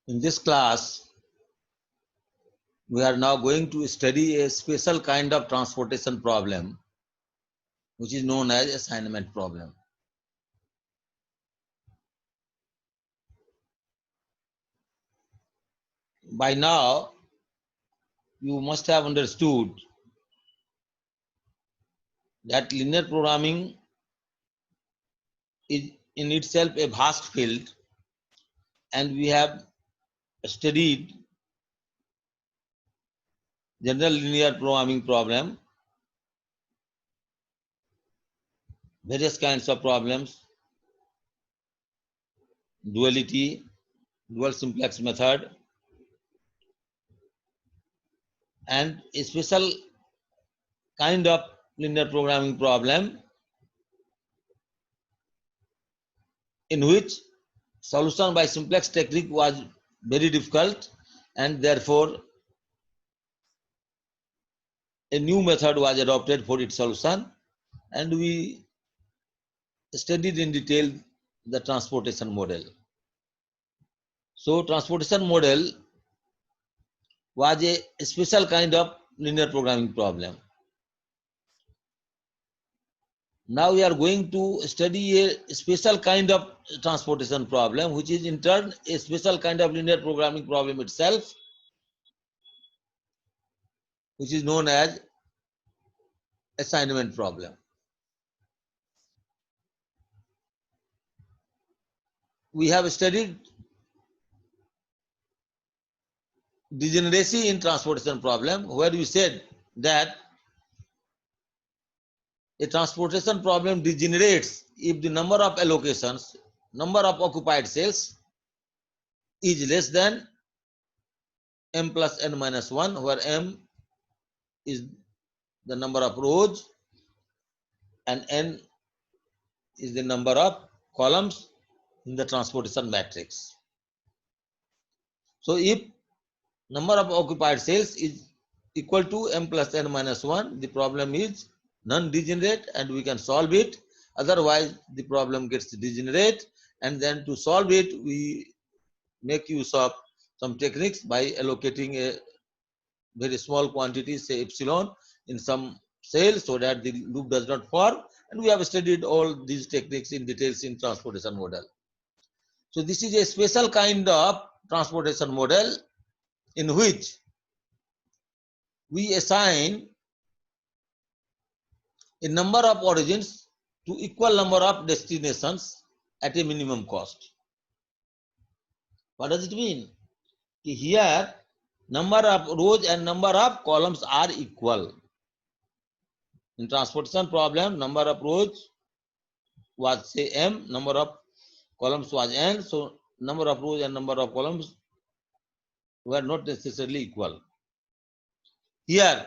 In this class, we are now going to study a special kind of transportation problem, which is known as assignment problem. By now, you must have understood that linear programming is in itself a vast field, and we have studied general linear programming problem, various kinds of problems, duality, dual simplex method, and a special kind of linear programming problem in which solution by simplex technique was very difficult, and therefore a new method was adopted for its solution, and we studied in detail the transportation model. So transportation model was a special kind of linear programming problem. Now we are going to study a special kind of transportation problem, which is in turn a special kind of linear programming problem itself, which is known as assignment problem. We have studied degeneracy in transportation problem, where we said that a transportation problem degenerates if the number of allocations, number of occupied cells is less than m plus n minus 1, where m is the number of rows and n is the number of columns in the transportation matrix. So if number of occupied cells is equal to m plus n minus 1, the problem is non-degenerate and we can solve it. Otherwise, the problem gets degenerate, and then to solve it, we make use of some techniques by allocating a very small quantity, say epsilon, in some cell so that the loop does not form. And we have studied all these techniques in details in transportation model. So this is a special kind of transportation model in which we assign a number of origins to equal number of destinations at a minimum cost. What does it mean? Here, number of rows and number of columns are equal. In transportation problem, number of rows was say m, number of columns was n, so number of rows and number of columns were not necessarily equal. Here,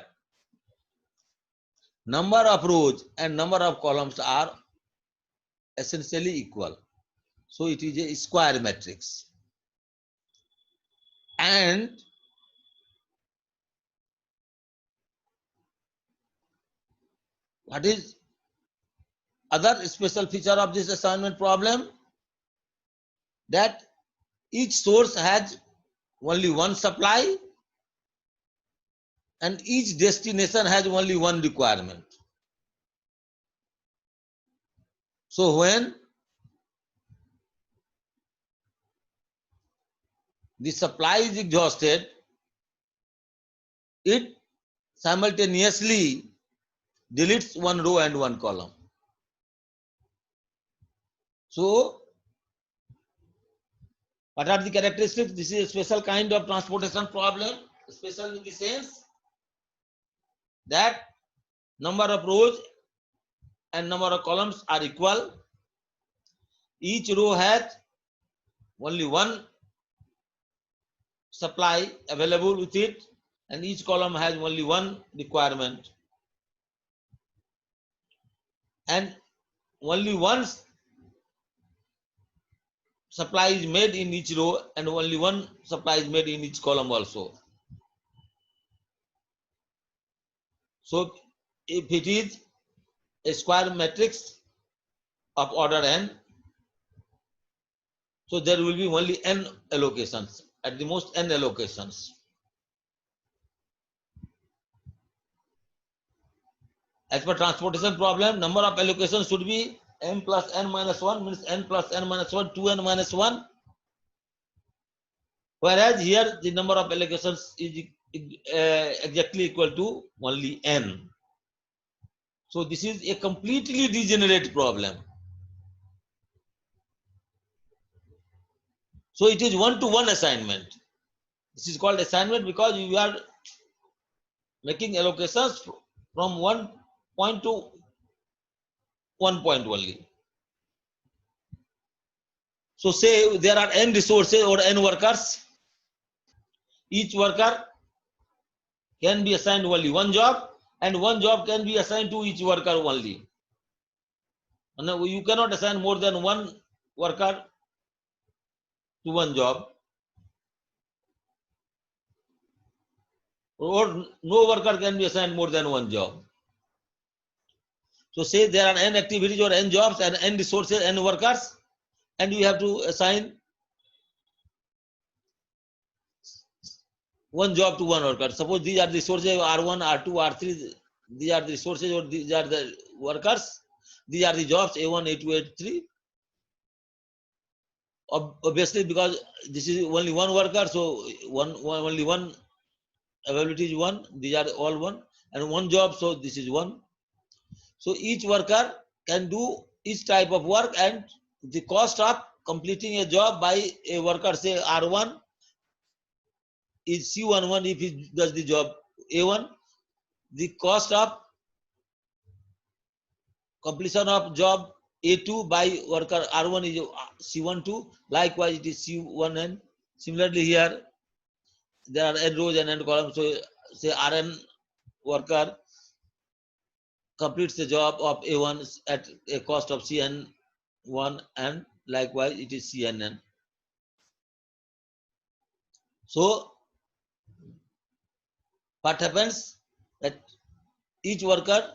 number of rows and number of columns are essentially equal. So it is a square matrix. And what is other special feature of this assignment problem? That each source has only one supply and each destination has only one requirement. So when the supply is exhausted, it simultaneously deletes one row and one column. So what are the characteristics? This is a special kind of transportation problem, special in the sense that number of rows and number of columns are equal. Each row has only one supply available with it, and each column has only one requirement. And only one supply is made in each row and only one supply is made in each column also. So if it is a square matrix of order n, so there will be only n allocations. at the most n allocations. As per transportation problem, number of allocations should be m plus n minus 1, means n plus n minus 1, 2n minus 1. Whereas here the number of allocations is exactly equal to only n. So this is a completely degenerate problem. So it is one-to-one assignment. This is called assignment because you are making allocations from one point to one point only. So say there are n resources or n workers. Each worker can be assigned only one job, and one job can be assigned to each worker only. And you cannot assign more than one worker to one job, or no worker can be assigned more than one job. So say there are n activities or n jobs and n resources, n workers, and you have to assign one job to one worker. Suppose these are the resources R1, R2, R3. These are the resources or these are the workers. These are the jobs A1, A2, A3. Obviously, because this is only one worker, so only one availability is one. These are all one, and one job, so this is one. So each worker can do each type of work, and the cost of completing a job by a worker, say R1, is C11 if he does the job A1. The cost of completion of job A2 by worker R1 is C12. Likewise, it is C1n. Similarly, here there are n rows and n columns. So, say Rn worker completes the job of A1 at a cost of Cn1, and likewise it is Cnn. So, what happens that each worker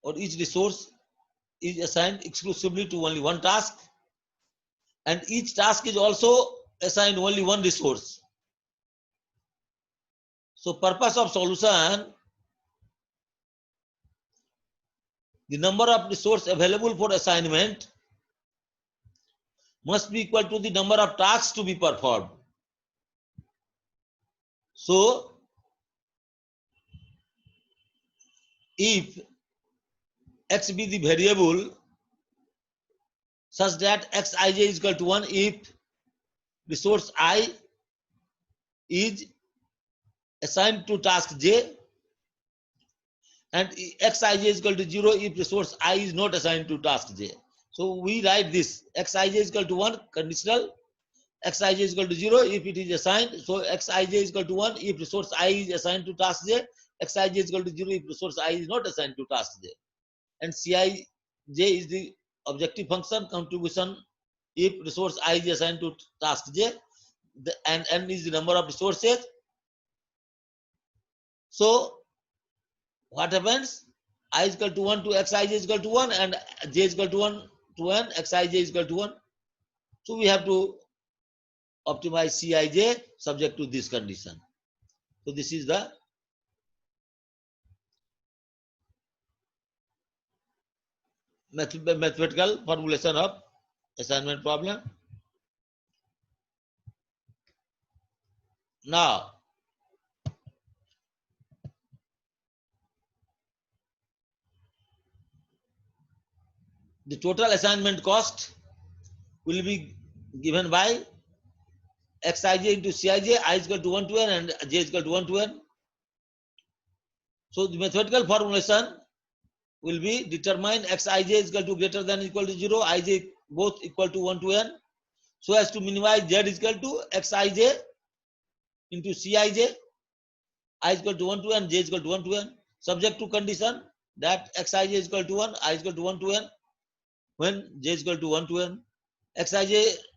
or each resource is assigned exclusively to only one task, and each task is also assigned only one resource. So purpose of solution, the number of resource available for assignment must be equal to the number of tasks to be performed. So if x be the variable such that xij is equal to 1, if resource I is assigned to task j, and xij is equal to 0 if resource I is not assigned to task j. So we write this xij is equal to 1 conditional, xij is equal to 0 if it is assigned. So xij is equal to 1 if resource I is assigned to task j, xij is equal to 0 if resource I is not assigned to task j. And Cij is the objective function contribution if resource I is assigned to task j, and n is the number of resources. So what happens? I is equal to 1 to xij is equal to 1, and j is equal to 1 to n, xij is equal to 1. So we have to optimize Cij subject to this condition. So this is the mathematical formulation of assignment problem. Now, the total assignment cost will be given by xij into Cij, I is equal to 1 to n and j is equal to 1 to n. So the mathematical formulation will be determine xij is equal to greater than or equal to 0, ij both equal to 1 to n, so as to minimize z is equal to xij into Cij, I is equal to 1 to n, j is equal to 1 to n, subject to condition that xij is equal to 1, I is equal to 1 to n, when j is equal to 1 to n, xij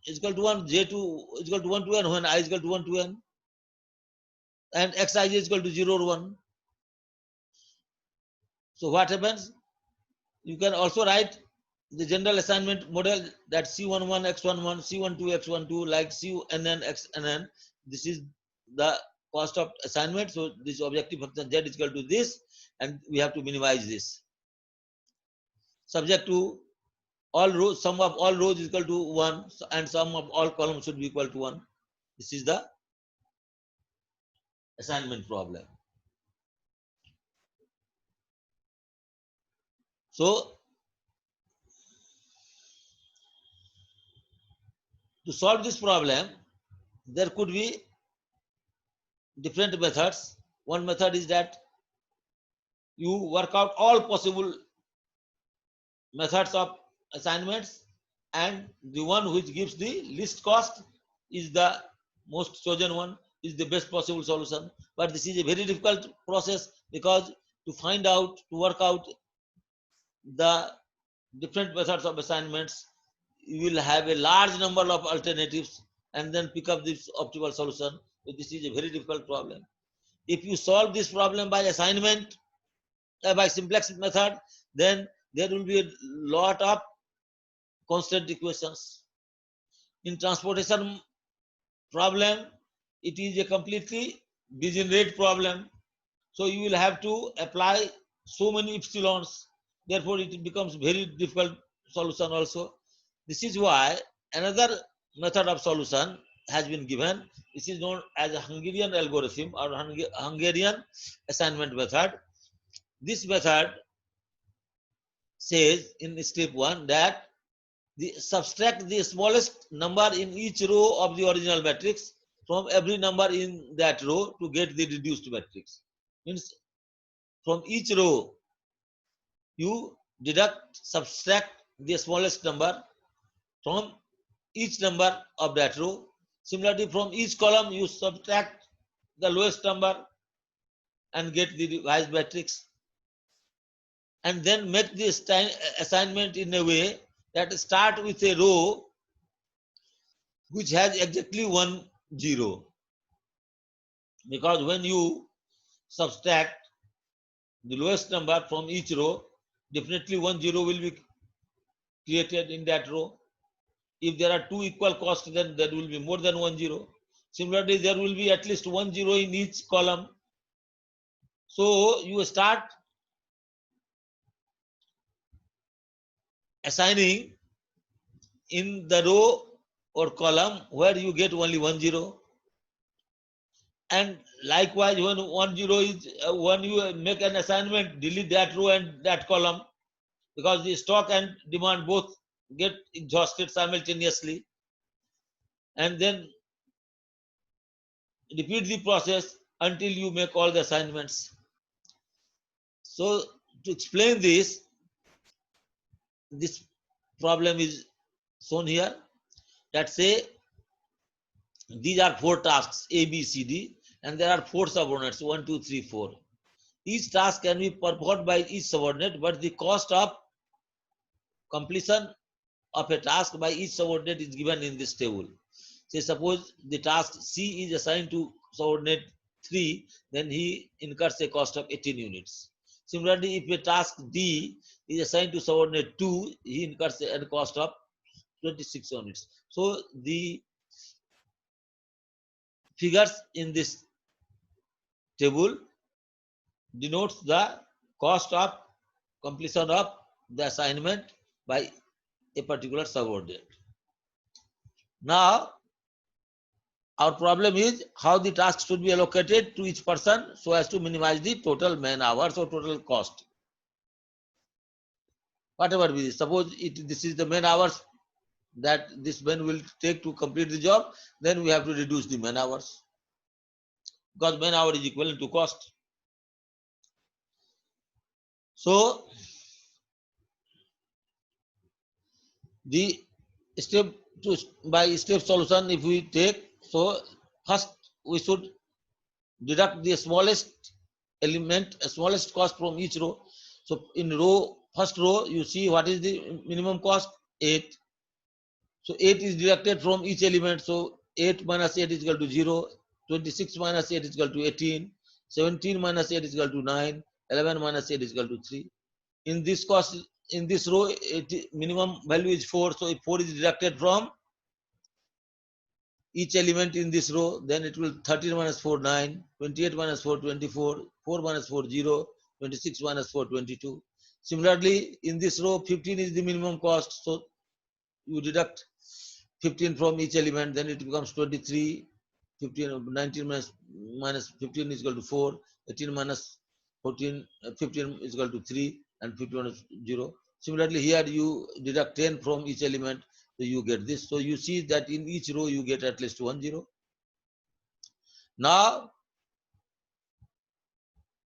is equal to 1, j2 is equal to 1 to n, when I is equal to 1 to n, and xij is equal to 0 or 1. So what happens? You can also write the general assignment model that C11 x11, C12 x12, like Cnn xnn, this is the cost of assignment. So this objective function z is equal to this, and we have to minimize this. Subject to all rows, sum of all rows is equal to 1, and sum of all columns should be equal to 1. This is the assignment problem. So to solve this problem, there could be different methods. One method is that you work out all possible methods of assignments, and the one which gives the least cost is the most chosen one, is the best possible solution. But this is a very difficult process, because to find out, to work out the different methods of assignments, you will have a large number of alternatives and then pick up this optimal solution. So this is a very difficult problem. If you solve this problem by assignment, by simplex method, then there will be a lot of constant equations. In transportation problem, it is a completely degenerate problem. So you will have to apply so many epsilons. Therefore, it becomes very difficult solution also. This is why another method of solution has been given. This is known as a Hungarian algorithm or Hungarian assignment method. This method says in step 1 that subtract the smallest number in each row of the original matrix from every number in that row to get the reduced matrix. Means from each row you subtract the smallest number from each number of that row. Similarly, from each column you subtract the lowest number and get the revised matrix, and then make the assignment in a way that start with a row which has exactly 1 0, because when you subtract the lowest number from each row, definitely 1 0 will be created in that row. If there are two equal costs, then there will be more than 1 0. Similarly, there will be at least 1 0 in each column. So you start assigning in the row or column where you get only 1 0. And likewise, when 1 0 is, when you make an assignment, delete that row and that column, because the stock and demand both get exhausted simultaneously. And then repeat the process until you make all the assignments. So to explain this problem is shown here, that say these are 4 tasks A, B, C, D, and there are 4 subordinates 1, 2, 3, 4. Each task can be performed by each subordinate, but the cost of completion of a task by each subordinate is given in this table. Say suppose the task C is assigned to subordinate 3, then he incurs a cost of 18 units. Similarly, if a task D is assigned to subordinate 2, he incurs a cost of 26 units. So the figures in this table denotes the cost of completion of the assignment by a particular subordinate. Now, our problem is how the task should be allocated to each person so as to minimize the total man hours or total cost. Whatever be this, suppose this is the man hours that this man will take to complete the job, then we have to reduce the man hours, because man hour is equivalent to cost. So the step to by step solution, if we take, so first we should deduct the smallest element, smallest cost from each row. So in first row, you see what is the minimum cost? 8. So 8 is deducted from each element. So 8 minus 8 is equal to 0. 26 minus 8 is equal to 18. 17 minus 8 is equal to 9. 11 minus 8 is equal to 3. In this cost, in this row, minimum value is 4. So if 4 is deducted from each element in this row, then it will 13 minus 4, 9, 28 minus 4, 24, 4 minus 4, 0, 26 minus 4, 22. Similarly, in this row, 15 is the minimum cost. So you deduct 15 from each element, then it becomes 23. 15, 19 minus 15 is equal to 4. 18 minus 14, 15 is equal to 3, and 51 is 0. Similarly, here you deduct 10 from each element, so you get this. So you see that in each row you get at least 1 0. Now,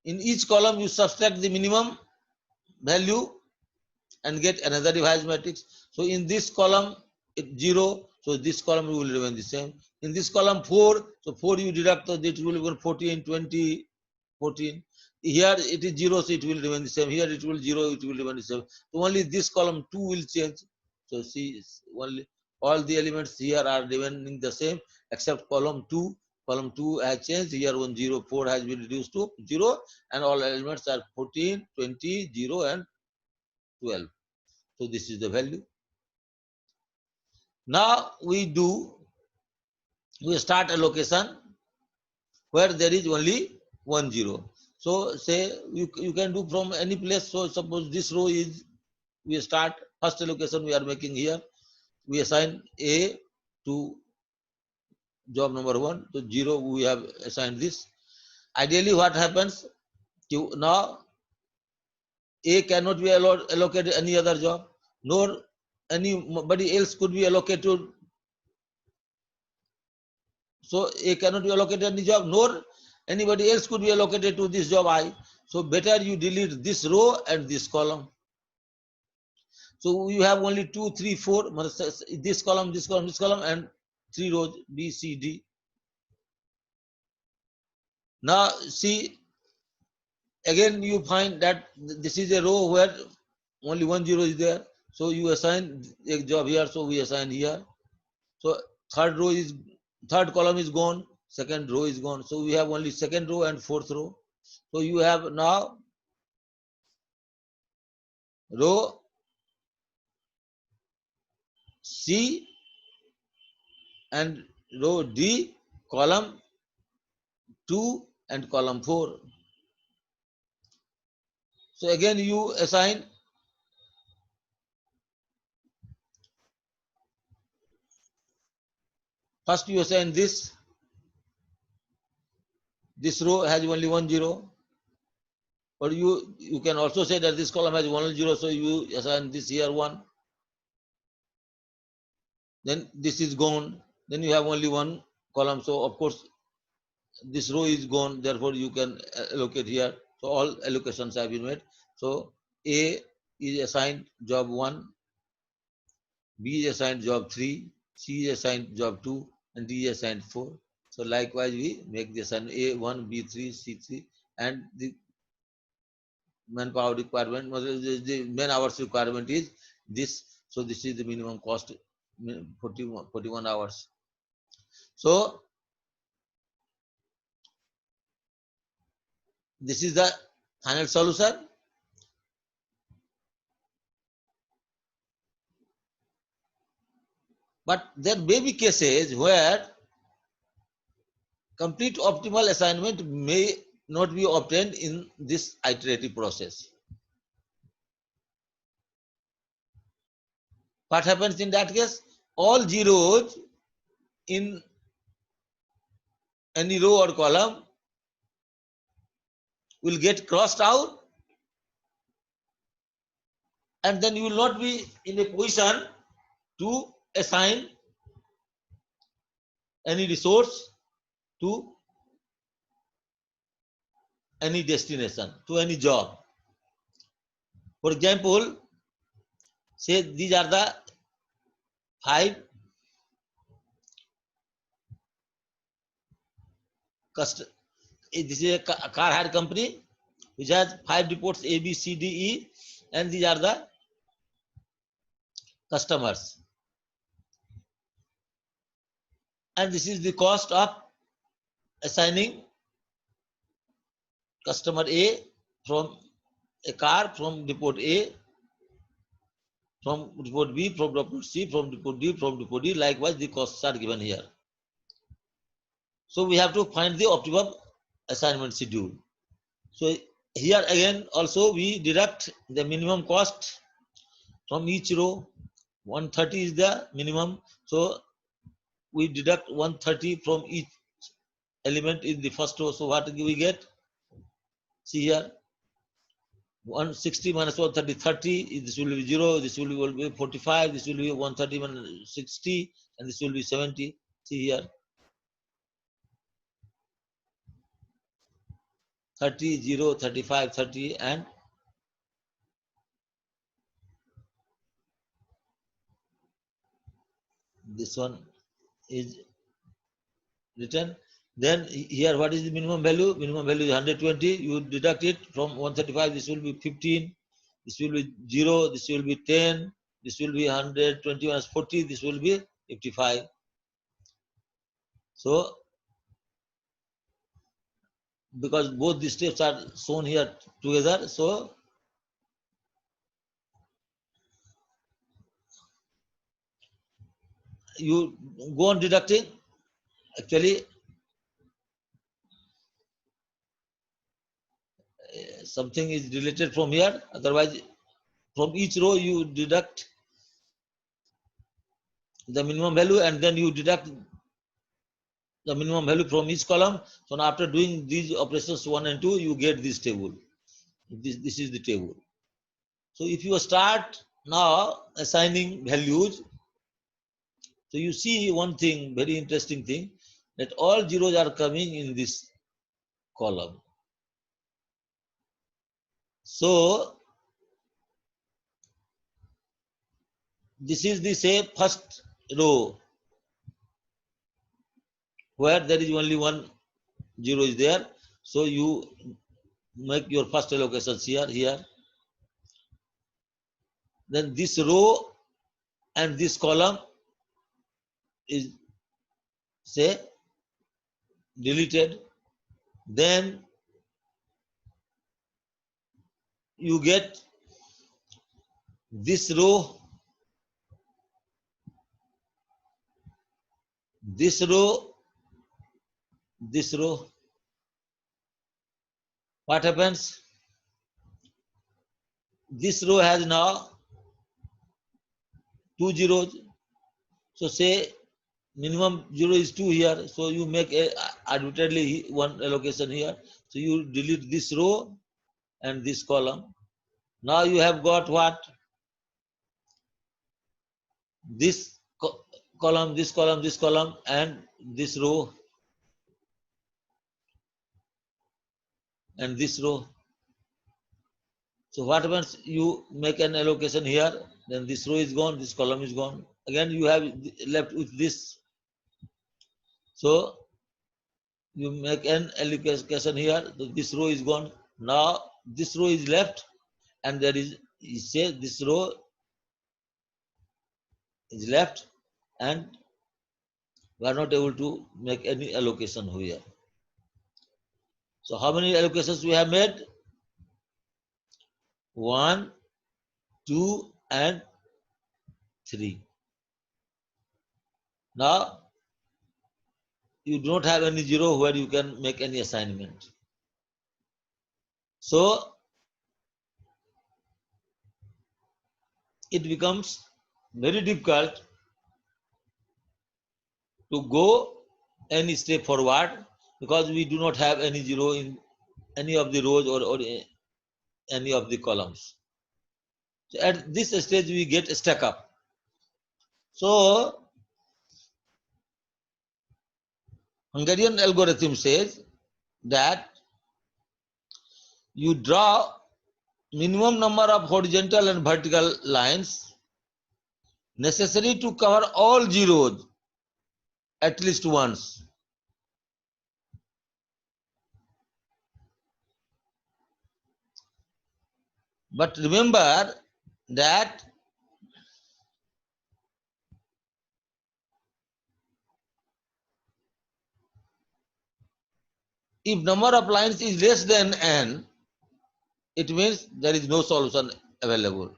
in each column you subtract the minimum value and get another divised matrix. So in this column, it's 0. So this column will remain the same. In this column 4, so 4 you deduct, so it will be 14, 20, 14. Here it is 0, so it will remain the same. Here it will 0, it will remain the same. So only this column 2 will change. So see, only all the elements here are remaining the same except column 2. Column 2 has changed. Here 1, 0, 4 has been reduced to 0, and all elements are 14, 20, 0, and 12. So this is the value. Now we start allocation where there is only 1 0. So say you can do from any place. So suppose this row is, we start first allocation we are making here. We assign A to job number 1. So 0 we have assigned this. Ideally what happens, now A cannot be allocated any other job, nor anybody else could be allocated. So A cannot be allocated any job, nor anybody else could be allocated to this job I. So better you delete this row and this column. So you have only 2, 3, 4, this column, this column, this column, and 3 rows B, C, D. Now see, again you find that this is a row where only 1 0 is there. So you assign a job here, so we assign here. So third column is gone, second row is gone. So we have only second row and fourth row. So you have now row C and row D, column 2 and column 4. So again you assign first you assign this row has only 1 0. Or you can also say that this column has 1 0, so you assign this here 1. Then this is gone. Then you have only one column. So of course this row is gone. Therefore you can allocate here. So all allocations have been made. So A is assigned job 1, B is assigned job 3, C is assigned job 2, and D is assigned 4. So likewise we make the assign A1, B3, C3, and the manpower requirement, the man hours requirement is this. So this is the minimum cost, 41 hours. So this is the final solution. But there may be cases where complete optimal assignment may not be obtained in this iterative process. What happens in that case? All zeros in any row or column will get crossed out, and then you will not be in a position to assign any resource to any destination, to any job. For example, say these are the 5 this is a car hire company which has 5 depots A, B, C, D, E, and these are the customers. And this is the cost of assigning customer A from a car from depot A, from depot B, from depot C, from depot D, from depot D. Likewise, the costs are given here. So we have to find the optimum assignment schedule. So here again also we deduct the minimum cost from each row. 130 is the minimum. So we deduct 130 from each element in the first row. So what do we get? See here, 160 minus 130, 30. This will be 0. This will be 45. This will be 130 minus 60. And this will be 70. See here, 30, 0, 35, 30, and this one is written. Then here, what is the minimum value? Minimum value is 120. You deduct it from 135. This will be 15. This will be 0. This will be 10. This will be 120 minus 40. This will be 55. So, because both these steps are shown here together, so you go on deducting. Actually, something is related from here. Otherwise, from each row you deduct the minimum value and then you deduct the minimum value from each column. So now after doing these operations 1 and 2, you get this table. This is the table. So if you start now assigning values, so you see one thing, very interesting thing, that all zeros are coming in this column. So this is the say first row where there is only one zero is there. So you make your first allocations here. Then this row and this column is say deleted. Then you get this row, this row, this row. What happens? This row has now 2 zeros. So say minimum 0 is 2 here. So you make a arbitrarily one allocation here. So you delete this row and this column. Now you have got what? This column, this column, this column, and this row and this row. So what happens? You make an allocation here, then this row is gone, this column is gone. Again, you have left with this. So you make an allocation here, so this row is gone. Now this row is left, and there is, you say this row is left, and we are not able to make any allocation here. So how many allocations we have made? 1, 2, and 3. Now you don't have any zero where you can make any assignment. So it becomes very difficult to go any step forward because we do not have any zero in any of the rows or any of the columns. So at this stage we get stuck up. So Hungarian algorithm says that you draw minimum number of horizontal and vertical lines necessary to cover all zeros at least once. But remember that if number of lines is less than n, it means there is no solution available.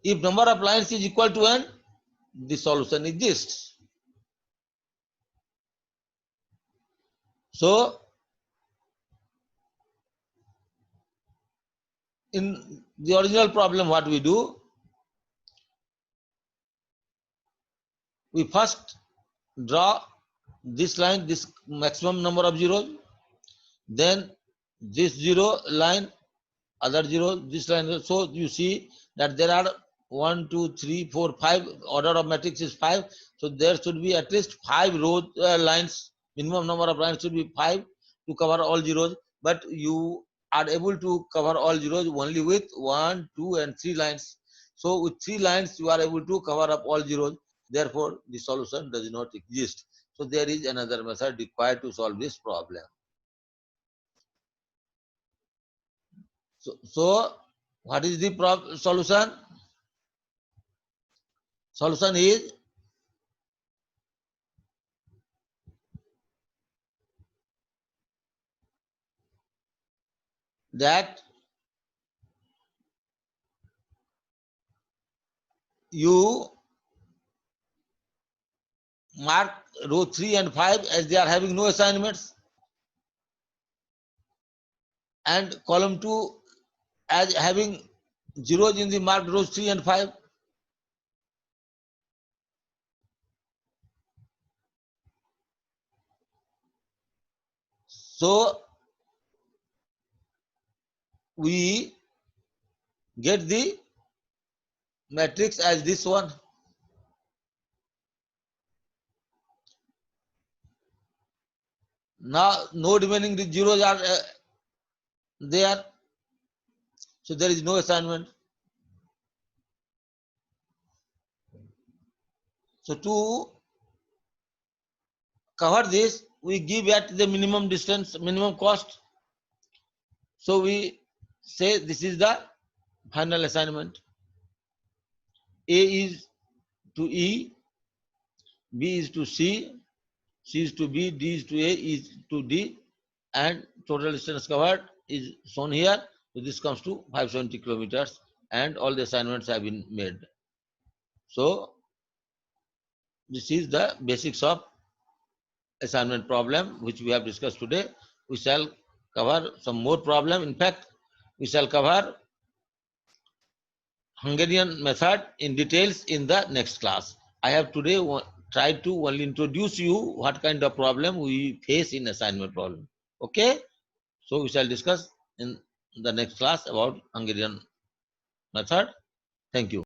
If number of lines is equal to n, the solution exists. So in the original problem, what we do, we first draw this line, this maximum number of zeros, then this zero line, other zero, this line. So you see that there are 1, 2, 3, 4, 5. Order of matrix is 5. So there should be at least 5 rows, lines. Minimum number of lines should be 5 to cover all zeros. But you are able to cover all zeros only with 1, 2, and 3 lines. So with 3 lines, you are able to cover up all zeros. Therefore, the solution does not exist. So there is another method required to solve this problem. So what is the solution? Solution is that you mark row 3 and 5 as they are having no assignments, and column 2 as having zeros in the marked rows 3 and 5. So we get the matrix as this one. Now no remaining zeros are there, so there is no assignment. So to cover this, we give at the minimum distance, minimum cost. So we say this is the final assignment. A is to E, B is to C, C is to B, D is to A, E is to D, and total distance covered is shown here. So this comes to 570 kilometers, and all the assignments have been made. So this is the basics of assignment problem which we have discussed today. We shall cover some more problem. In fact, we shall cover Hungarian method in details in the next class. I have today tried to only introduce you what kind of problem we face in assignment problem. Okay, so we shall discuss in the next class about Hungarian method. Thank you.